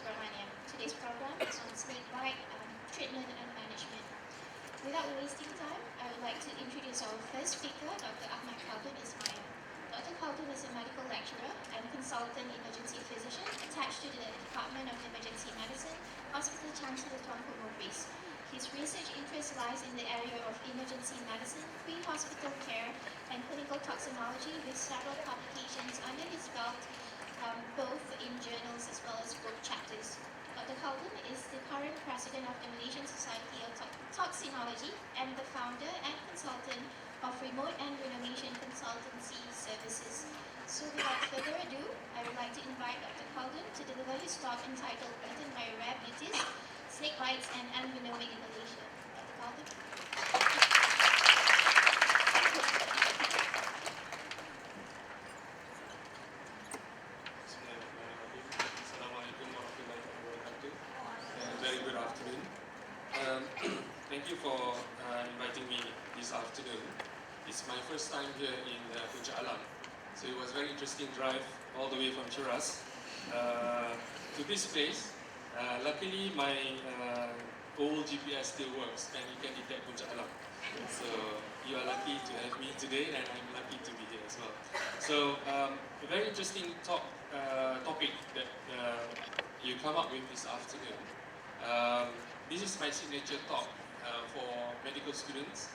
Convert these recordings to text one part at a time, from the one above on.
Today's program is on snake bite treatment and management. Without wasting time, I would like to introduce our first speaker, Dr. Ahmad Khaldun Ismail. Dr. Khaldun is a medical lecturer and consultant emergency physician attached to the Department of Emergency Medicine, Hospital Chancellor Tuanku Murbis. His research interest lies in the area of emergency medicine, pre-hospital care, and clinical toxicology, with several publications under his belt, both in journals as well as book chapters. Dr. Khaldun is the current president of the Malaysian Society of Toxinology and the founder and consultant of Remote and Renovation Consultancy Services. So without further ado, I would like to invite Dr. Khaldun to deliver his talk entitled Bitten by Rare Beauties, Snake Bites and Unbeknownst in Malaysia. Dr. Khaldun. Very good afternoon. Thank you for inviting me this afternoon. It's my first time here in Puncak, so it was a very interesting drive all the way from Cheras to this place. Luckily, my old GPS still works and you can detect Puncak. So you are lucky to have me today, and I'm lucky to be here as well. So a very interesting topic that you come up with this afternoon. This is my signature talk for medical students,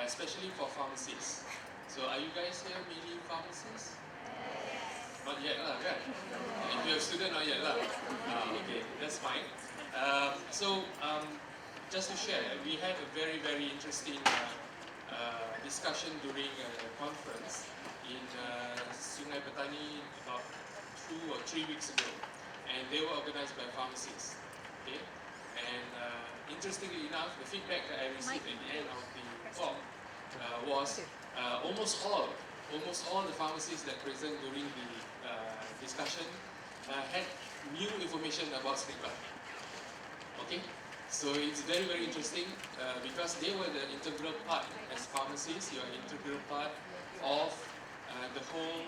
especially for pharmacists. So are you guys here mainly pharmacists? Not yet lah, kan? If you're a student, not yet lah. Okay, that's fine. Just to share, we had a very, very interesting discussion during a conference in Sungai Petani about 2 or 3 weeks ago, and they were organized by pharmacists. Okay, and interestingly enough, the feedback that I received at the end of the talk was almost all the pharmacists that present during the discussion had new information about snake bite. Okay, so it's very, very interesting because they were the integral part. As pharmacists, you are an integral part of the whole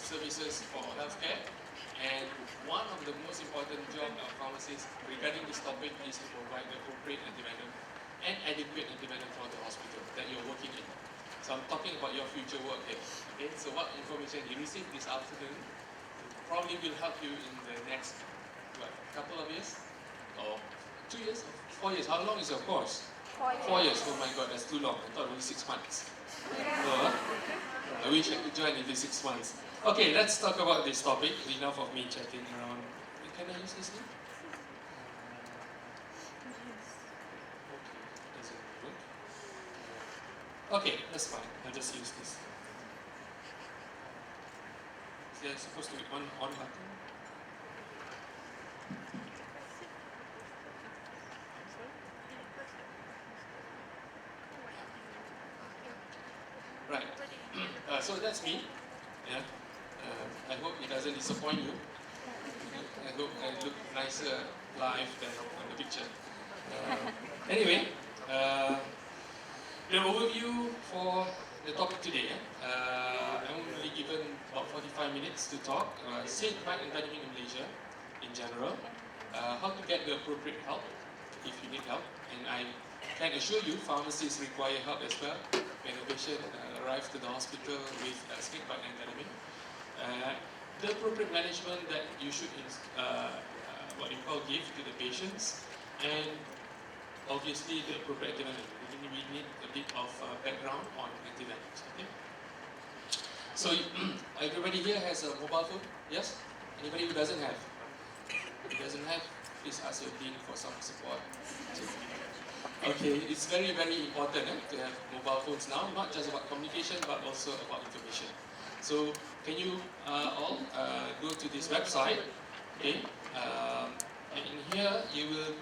services for healthcare. And one of the most important jobs of pharmacists regarding this topic is to provide the appropriate antivenom and adequate antivenom for the hospital that you're working in. So I'm talking about your future work here. Okay, so what information you received this afternoon probably will help you in the next couple of years, or 2 years, 4 years. How long is your course? 4 years. Oh my God, that's too long. I thought only 6 months. I wish I could join in the 6 months. Okay, let's talk about this topic. Enough of me chatting around. Can I use this thing? Okay, doesn't work. Okay, that's fine. I'll just use this. Is there supposed to be on button? Right. So that's me. Yeah. I hope it doesn't disappoint you. I hope I look nicer live than on the picture. Anyway, the overview for the topic today. I'm only given about 45 minutes to talk. Snake bite and venoming in Malaysia in general. How to get the appropriate help if you need help. And I can assure you, pharmacists require help as well when a patient arrives to the hospital with snake bite and venoming. The appropriate management that you should what you call give to the patients, and obviously the appropriate antivenom. We need a bit of background on antivenoms. Okay. So everybody here has a mobile phone? Yes? Anybody who doesn't have? Who doesn't have? Please ask your dean for some support. Okay, it's very, very important to have mobile phones now, not just about communication, but also about information. So, can you all go to this website? Okay, and in here you will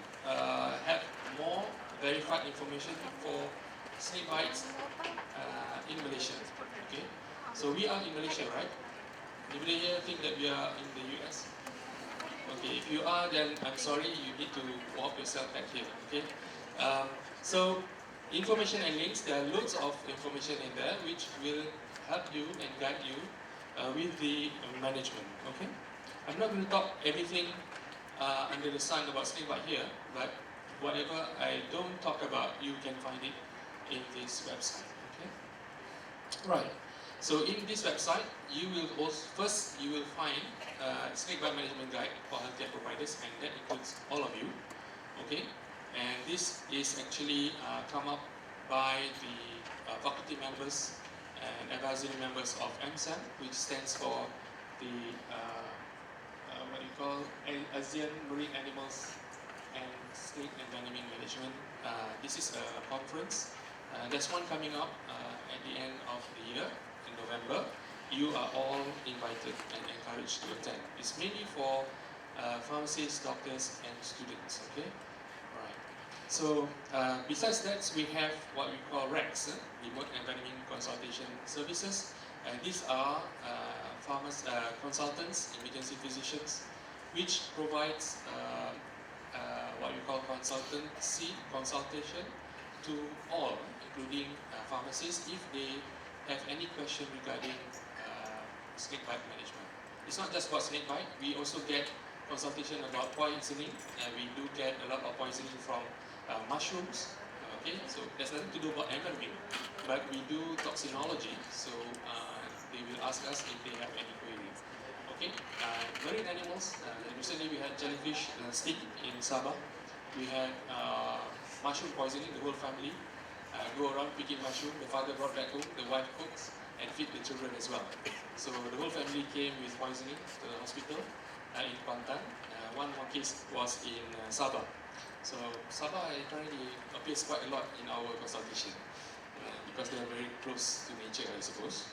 have more verified information for snake bites in Malaysia. Okay, so we are in Malaysia, right? Anybody here think that we are in the US? Okay, if you are, then I'm sorry, you need to walk yourself back here. Okay. So, information and links, there are loads of information in there which will help you and guide you with the management. Okay, I'm not going to talk everything under the sun about snakebite here, but whatever I don't talk about, you can find it in this website. Okay. Right. So in this website, you will also first you will find snakebite management guide for healthcare providers, and that includes all of you. Okay. And this is actually come up by the faculty members and advisory members of MSAM, which stands for the what you call ASEAN Marine Animals and Snake and Venoming Management. This is a conference. There's one coming up at the end of the year in November. You are all invited and encouraged to attend. It's mainly for pharmacists, doctors, and students. Okay. So besides that, we have what we call RECs, Remote Environment Consultation Services. These are consultants, emergency physicians, which provides what we call consultation to all, including pharmacists, if they have any question regarding snakebite management. It's not just about snakebite, we also get consultation about poisoning, and we do get a lot of poisoning from mushrooms. Okay, so there's nothing to do about environment, but we do toxinology, so they will ask us if they have any query. Okay, marine animals, recently we had jellyfish stick in Sabah. We had mushroom poisoning, the whole family go around picking mushroom. The father brought back home, the wife cooks and feed the children as well. So the whole family came with poisoning to the hospital in Kuantan. One more case was in Sabah. So Sabah apparently appears quite a lot in our consultation because they are very close to nature, I suppose.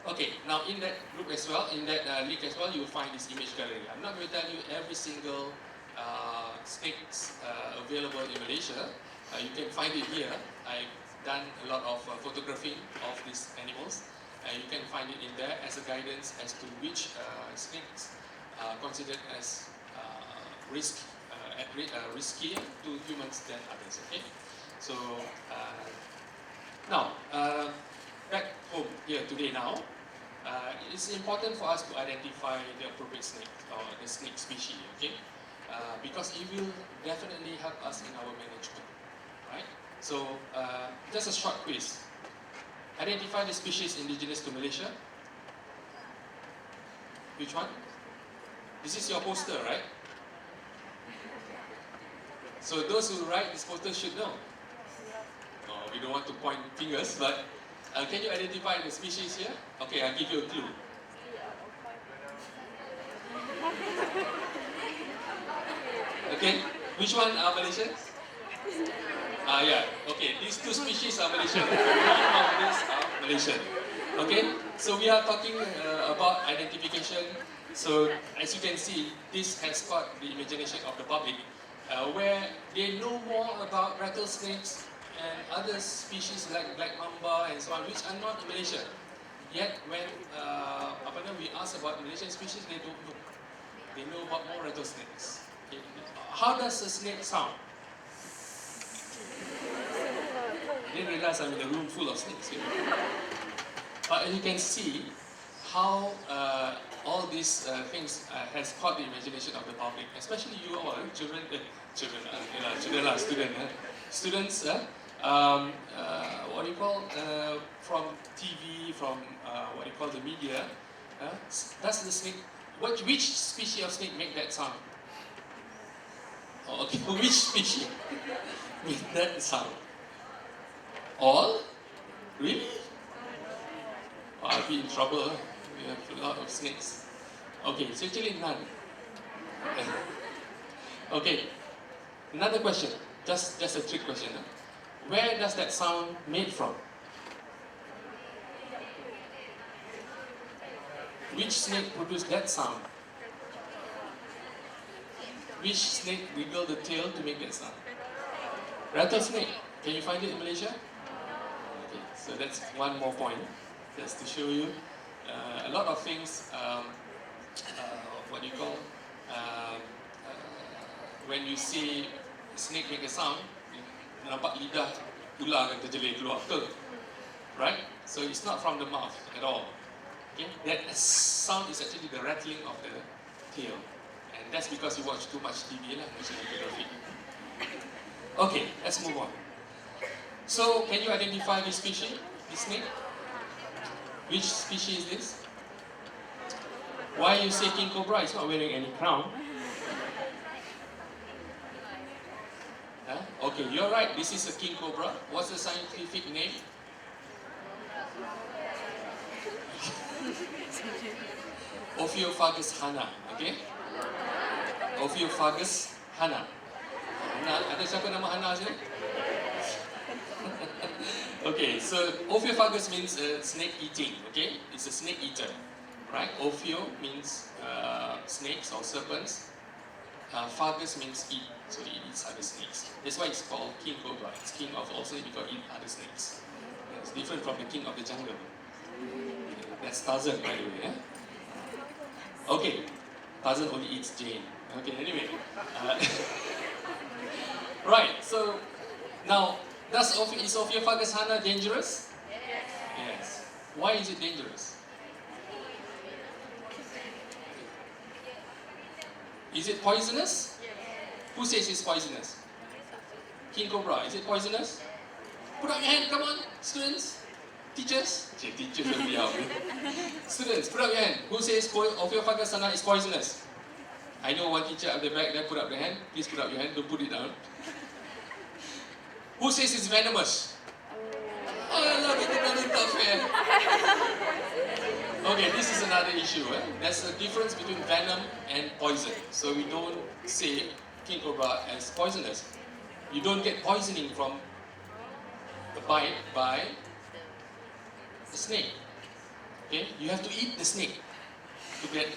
Okay, now in that group as well, in that link as well, you will find this image gallery. I'm not going to tell you every single snakes available in Malaysia. You can find it here. I've done a lot of photographing of these animals. You can find it in there as a guidance as to which snakes are considered as riskier to humans than others. Okay, so now back home here today now. It's important for us to identify the appropriate snake or the snake species. Okay, because it will definitely help us in our management. Right. So just a short quiz. Identify the species indigenous to Malaysia. Which one? This is your poster, right? So those who write this poster should know. Oh, we don't want to point fingers, but can you identify the species here? Okay, I'll give you a clue. Okay, which one are Malaysian? Yeah, okay, these two species are Malaysian. All of these are Malaysian. Okay, so we are talking about identification. So as you can see, this has caught the imagination of the public, where they know more about rattlesnakes and other species like black mamba and so on, which are not in Malaysia. Yet when we ask about Malaysian species, they don't know. They know about more rattlesnakes. Okay. How does a snake sound? I didn't realize I'm in a room full of snakes. But you can see how all these things has caught the imagination of the public, especially you all, students. What do you call from TV, from what do you call the media? Does the snake? Which species of snake make that sound? Oh, okay, which species make that sound? All? Really? Oh, I'll be in trouble. We have a lot of snakes. Okay, it's actually none. Okay, another question. Just a trick question. Where does that sound made from? Which snake produced that sound? Which snake wiggled the tail to make that sound? Rattlesnake. Can you find it in Malaysia? Okay, so that's one more point, just to show you a lot of things. What do you call? When you see snake make a sound, nampak lidah ular akan terjelir keluar, betul? Right? So it's not from the mouth at all. Okay? That sound is actually the rattling of the tail, And that's because you watch too much TV lah, National Geographic. Okay, let's move on. So, can you identify this species, this snake? Which species is this? Why you say king cobra? It's not wearing any crown. Huh? Okay, you're right. This is a king cobra. What's the scientific name? Ophiophagus hana. Okay? Ophiophagus hana. Ada siapa nama Hana sini? Okay, so Ophiophagous means snake eating. Okay, it's a snake eater, right? Ophio means snakes or serpents. Phagus means eat, so it eats other snakes. That's why it's called king cobra. It's king of all snakes because it eats other snakes. It's different from the king of the jungle. That's Tarzan, by the way. Okay, Tarzan only eats Jane. Okay, anyway. Right, so now, is Ophiophagus hana dangerous? Yes. Why is it dangerous? Is it poisonous? Who says it's poisonous? King cobra, is it poisonous? Put up your hand, come on, students, teachers. Teachers will be out. Students, put up your hand. Who says Ophiophagus hana is poisonous? I know one teacher at the back there put up their hand. Please put up your hand, don't put it down. Who says it's venomous? Oh, kita dah tak fair. Okay, this is another issue. There's a difference between venom and poison. So we don't say king cobra as poisonous. You don't get poisoning from a bite by the snake. Okay, you have to eat the snake to get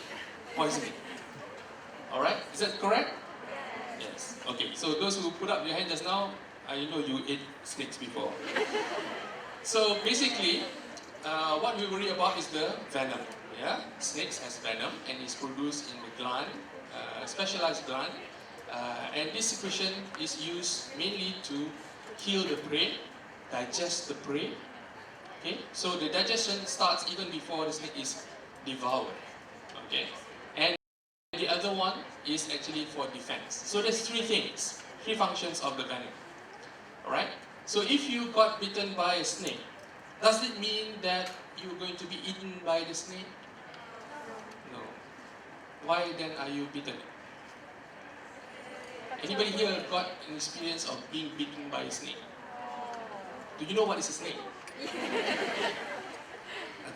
poisoning. Alright, is that correct? Yes. Okay, so those who put up your hand just now, I know you ate snakes before. So basically, what we worry about is the venom. Yeah, snakes has venom and is produced in the gland, specialized gland, and this secretion is used mainly to kill the prey, digest the prey. Okay, so the digestion starts even before the snake is devoured. Okay, and the other one is actually for defense. So there's three things, three functions of the venom. Alright? So if you got bitten by a snake, does it mean that you're going to be eaten by the snake? No. Why then are you bitten? Anybody here got an experience of being bitten by a snake? Do you know what is a snake?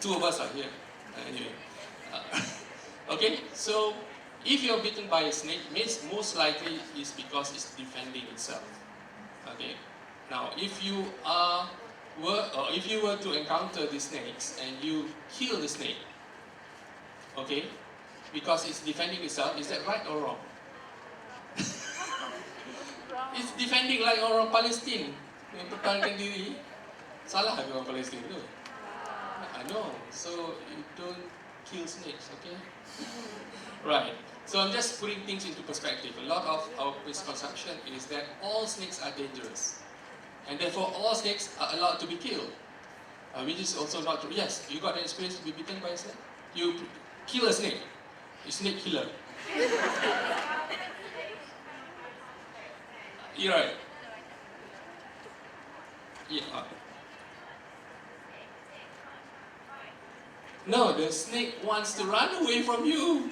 Two of us are here. Anyway. Okay, so if you're bitten by a snake, most likely is because it's defending itself. Okay. Now, if you were to encounter the snakes and you kill the snake, okay, because it's defending itself, is that right or wrong? It's defending like orang Palestine yang pertahankan diri. Salah ke orang Palestine tu? No, so you don't kill snakes, okay? Right. So I'm just putting things into perspective. A lot of our misconception is that all snakes are dangerous. And therefore all snakes are allowed to be killed. Which is also not true. Yes, you got an experience to be bitten by a snake? You kill a snake. You're a snake killer. You're right. Yeah. No, the snake wants to run away from you.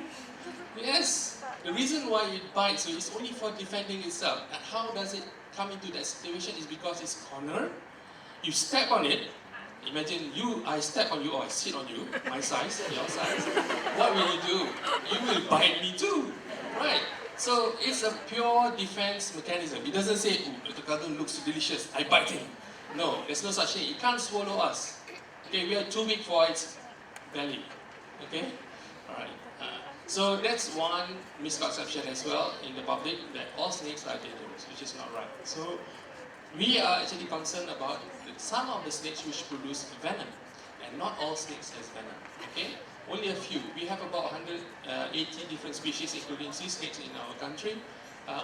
Yes. The reason why it bites you is only for defending itself. And how does it come into that situation is because it's cornered. You step on it. Imagine I step on you or I sit on you, my size, your size. What will you do? You will bite me too, right? So it's a pure defense mechanism. It doesn't say, "Oh, the cartoon looks delicious, I bite him." No, there's no such thing. It can't swallow us. Okay, we are too big for its belly. Okay, all right. So that's one misconception as well in the public, that all snakes are dangerous, which is not right. So we are actually concerned about some of the snakes which produce venom, and not all snakes has venom. Okay, only a few. We have about 180 different species, including sea snakes in our country.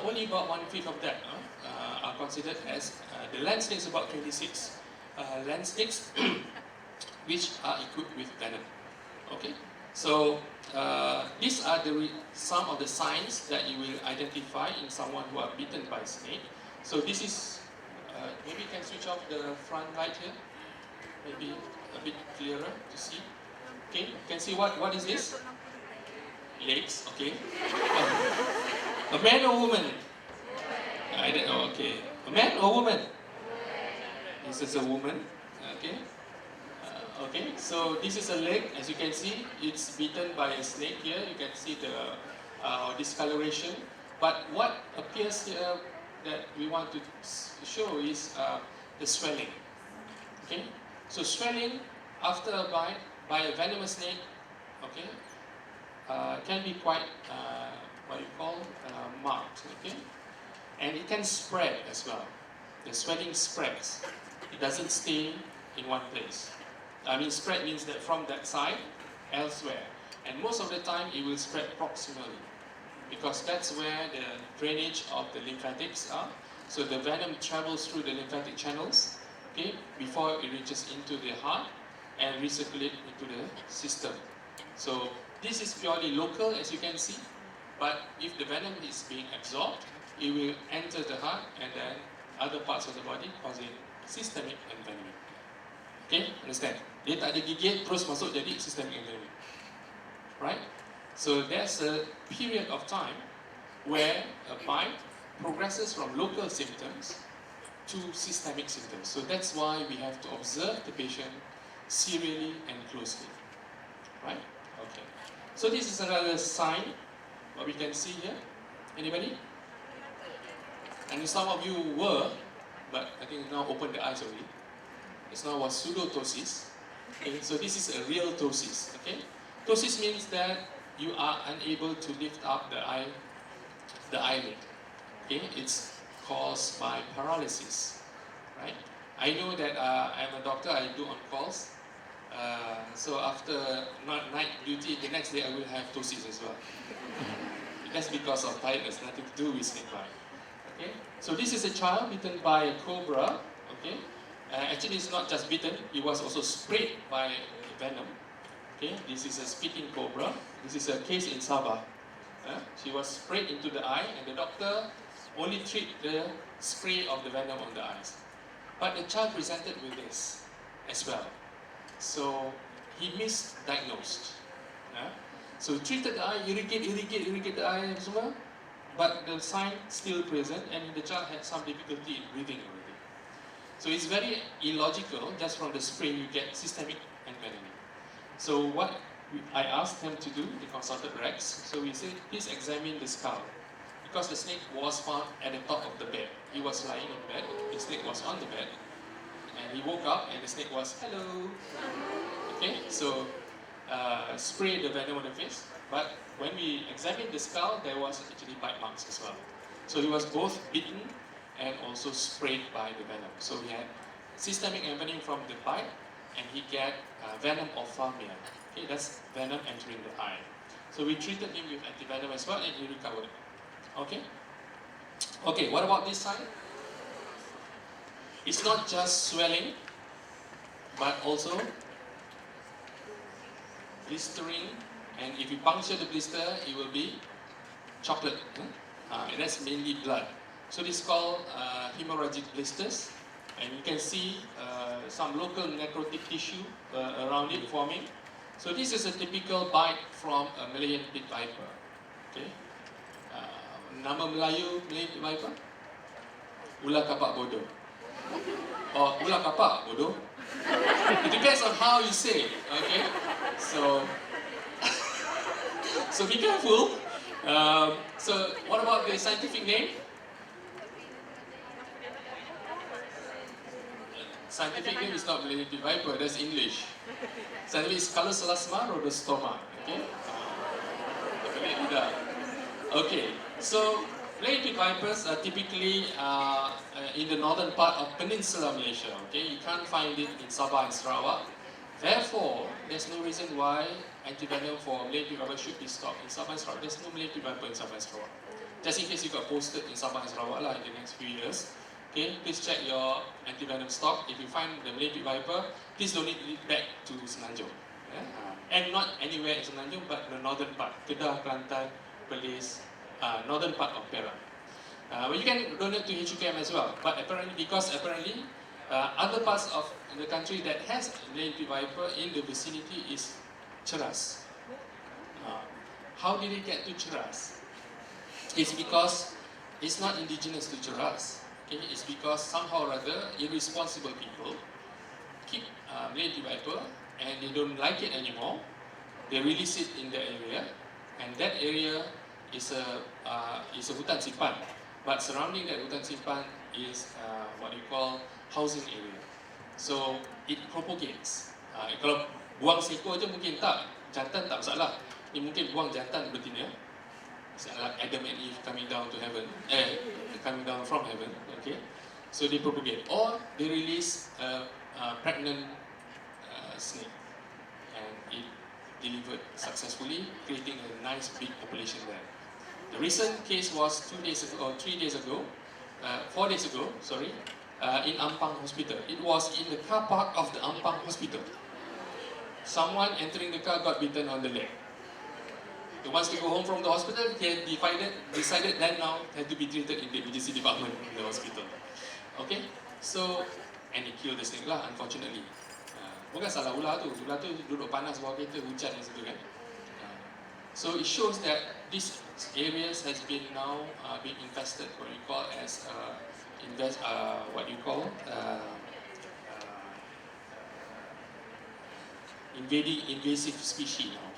Only about 1/5 of that are considered as the land snakes. About 26 land snakes which are equipped with venom. Okay. So these are some of the signs that you will identify in someone who are bitten by a snake. So this is, maybe you can switch off the front light here, maybe a bit clearer to see. Okay, you can see what is this? Legs, okay. A man or woman? I don't know, okay. A man or woman? This is a woman, okay. Okay, so this is a leg. As you can see, it's bitten by a snake here. You can see the discoloration. But what appears here that we want to show is the swelling. Okay, so swelling after a bite by a venomous snake, okay, can be quite what you call marked. Okay, and it can spread as well. The swelling spreads. It doesn't stay in one place. I mean, spread means that from that side, elsewhere. And most of the time, it will spread proximally, because that's where the drainage of the lymphatics are. So the venom travels through the lymphatic channels, okay, before it reaches into the heart and recirculate into the system. So this is purely local, as you can see. But if the venom is being absorbed, it will enter the heart and then other parts of the body, causing systemic envenoming. Okay, understand? Dia tak ada gigit terus masuk jadi systemic envenoming. Right? So there's a period of time where a bite progresses from local symptoms to systemic symptoms. So that's why we have to observe the patient serially and closely. Right? Okay. So this is another sign, what we can see here. Anybody? And some of you were, but I think now open the eyes already. It's now was pseudotosis. Okay, so this is a real ptosis. Okay, ptosis means that you are unable to lift up the eyelid. Okay, it's caused by paralysis. Right? I know that I'm a doctor. I do on calls. So after night duty, the next day I will have ptosis as well. That's because of tiredness, nothing to do with snake bite. Okay, so this is a child bitten by a cobra. Okay. Actually, it's not just bitten, it was also sprayed by venom. Okay, this is a spitting cobra. This is a case in Sabah. She was sprayed into the eye, and the doctor only treated the spray of the venom on the eyes. But the child presented with this as well. So he misdiagnosed. So treated the eye, irrigate the eye as well. But the sign still present, and the child had some difficulty in breathing already. So it's very illogical, just from the spray you get systemic envenoming. So what I asked them to do, they consulted Rex, so we said, please examine the skull. Because the snake was found at the top of the bed. He was lying in bed, the snake was on the bed, and he woke up and the snake was, hello. Okay, so spray the venom on the face, but when we examined the skull, there was actually bite marks as well. So he was both bitten and also sprayed by the venom. So he had systemic envenoming from the bite, and he get venom ophthalmia. Okay, that's venom entering the eye. So we treated him with antivenom as well, and he recovered. Okay. Okay. What about this side? It's not just swelling, but also blistering. And if you puncture the blister, it will be chocolate. And that's mainly blood. So this is called hemorrhagic blisters, and you can see some local necrotic tissue around it forming. So this is a typical bite from a Malayan pit viper. Okay, nama Melayu Malayan pit viper? Ular kapak bodoh. Or ular kapak bodoh. It depends on how you say it. Okay, so so be careful. So what about the scientific name? Scientific name is not Malayan pit viper, that's English. Scientific is Calloselasma rhodostoma. Okay? Okay, so Malayan pit vipers are typically in the northern part of Peninsular Malaysia. Okay, you can't find it in Sabah and Sarawak. Therefore, there's no reason why antivenom for Malayan pit viper should be stopped in Sabah and Sarawak. There's no Malayan pit viper in Sabah and Sarawak. Just in case you got posted in Sabah and Sarawak in the next few years. Okay, please check your antivenom stock. If you find the Malayan pit viper, please donate it back to Selangor. And not anywhere in Semenanjung, but the northern part, Kedah, Kelantan, Perlis, northern part of Perak. But you can donate to UiTM as well. But apparently, other parts of the country that has lady viper in the vicinity is Cheras. How did it get to Cheras? It's because it's not indigenous to Cheras. Okay? It's because somehow or other irresponsible people keep lady viper and they don't like it anymore. They release it in the area, and that area is a hutan simpan. But surrounding that hutan simpan is what you call housing area. So it propagates. Kalau buang seekor je mungkin tak, jantan tak masalah. Ini mungkin buang jantan betina. Like Adam and Eve coming down to heaven, coming down from heaven. Okay, so they propagate, or they release a pregnant snake, and it delivered successfully, creating a nice big population there. The recent case was 2 days ago, or 3 days ago, 4 days ago, sorry, in Ampang Hospital. It was in the car park of the Ampang Hospital. Someone entering the car got bitten on the leg. He wants to go home from the hospital, he decided that now had to be treated in the emergency department in the hospital. Okay, so, and he killed the snake lah, unfortunately. Bukan salah ular tu duduk panas bawah kereta, hujan di situ kan. So it shows that these areas has been now being infested, what we call as invasive species now.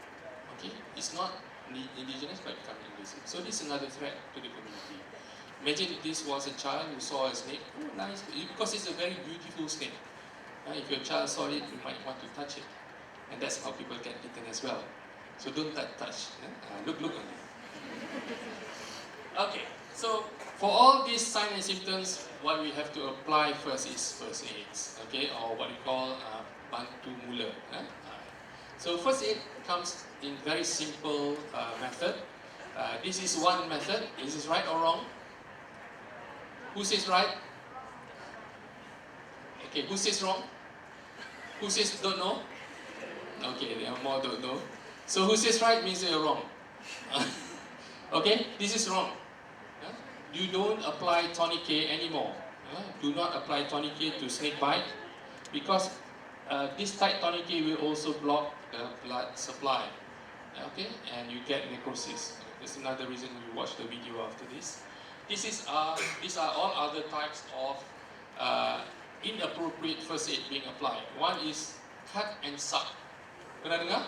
Okay, it's not indigenous but becoming invasive. So this is another threat to the community. Imagine if this was a child who saw a snake. Oh, nice, because it's a very beautiful snake. If your child saw it, you might want to touch it, and that's how people get bitten as well. So don't touch. Look on it. Okay, so for all these signs and symptoms, what we have to apply first is first aids, okay, or what we call bantu mula. So first aid comes in very simple method. This is one method. Is this right or wrong? Who says right? Okay, who says wrong? Who says don't know? Okay, there are more don't know. So who says right means you're wrong. Okay, this is wrong. You don't apply tourniquet anymore. Do not apply tourniquet to snake bite, because this tight tourniquet will also block the blood supply. Okay, and you get necrosis. That's another reason you watch the video after this. These are all other types of inappropriate first aid being applied. One is cut and suck. Pernah dengar?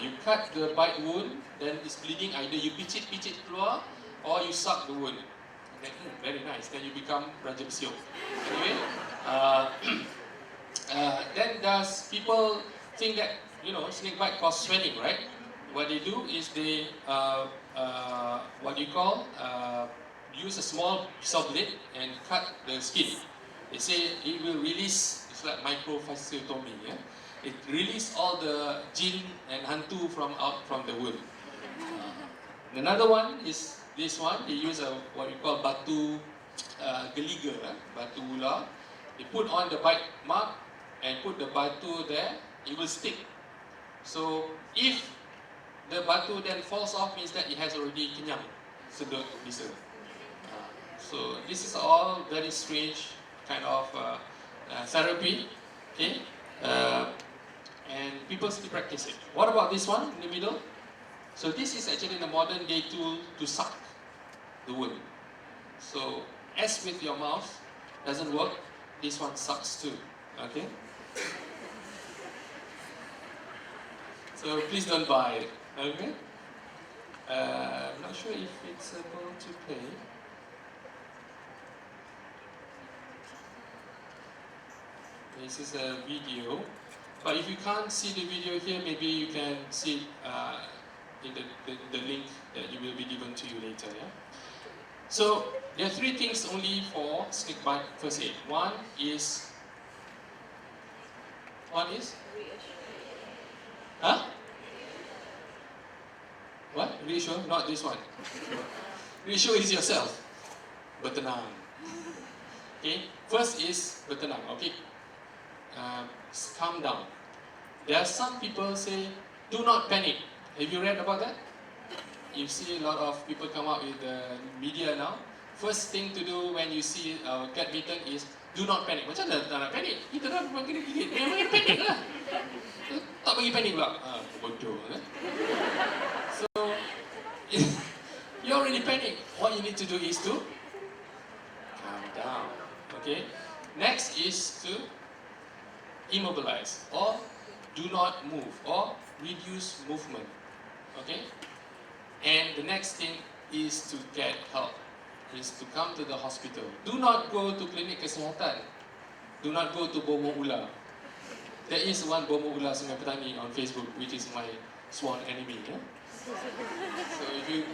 You cut the bite wound, then it's bleeding. Either you picit keluar, or you suck the wound. Then, very nice. Then you become Raja Besiok. Anyway, then does people think that snake bite cause swelling, right? What they do is they use a small saw blade and cut the skin. They say it will release. It's like microfasciotomy. Yeah? It releases all the jin and hantu from the wound. Another one is this one. They use what we call batu geliga, batu ular. They put on the bite mark and put the batu there. It will stick. So if the batu then falls off, means that it has already kenyang, sedut bisa. So this is all very strange kind of therapy. Okay. And people still practice it. What about this one in the middle? So this is actually a modern day tool to suck the wound. So as with your mouth doesn't work, this one sucks too. Okay? So please don't buy it. Okay? I'm not sure if it's able to play. This is a video. But if you can't see the video here, maybe you can see in the link that you will be given to you later. Yeah? So there are three things only for snake bite first aid. One is. Huh? What? Reassure? Not this one. Reassure is yourself. Bertenang. Okay. First is bertenang. Okay. Calm down. There are some people say, do not panic. Have you read about that? You see a lot of people come out with the media now. First thing to do when you see cat bitten is do not panic. Macam mana tak nak panic? Kita dah memang kena gigit, memang kena panic lah. Tak bagi panic pula. Bodoh. So, you already panic. What you need to do is to calm down. Okay. Next is to immobilize or do not move or reduce movement. Okay. And the next thing is to get help, is to come to the hospital. Do not go to klinik kesihatan. Do not go to Bomo Ula. There is one Bomo Ula Sungai Petani on Facebook, which is my sworn enemy. Yeah? So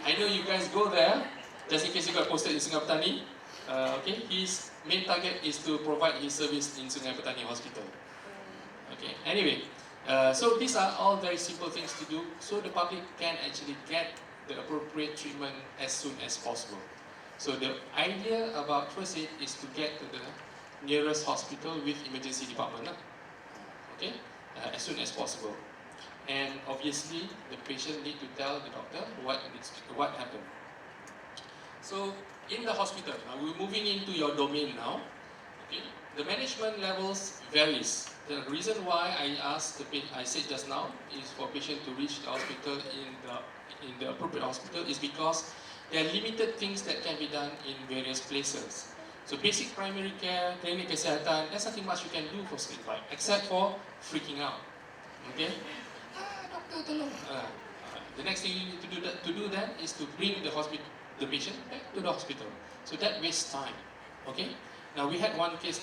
I know you guys go there, just in case you got posted in Sungai Petani. Okay, his main target is to provide his service in Sungai Petani Hospital. Okay, anyway, so these are all very simple things to do, so the public can actually get the appropriate treatment as soon as possible. So the idea about first aid is to get to the nearest hospital with emergency department, okay, as soon as possible. And obviously, the patient need to tell the doctor what happened. So in the hospital, now we're moving into your domain now. Okay, the management levels varies. The reason why I said just now is for patient to reach the hospital in the appropriate hospital is because there are limited things that can be done in various places. So basic primary care, klinik kesihatan, there's nothing much you can do for sleep bite except for freaking out. Okay? Doctor, tolong. The next thing you need to do then is to bring the patient back to the hospital. So that wastes time. Okay? Now we had one case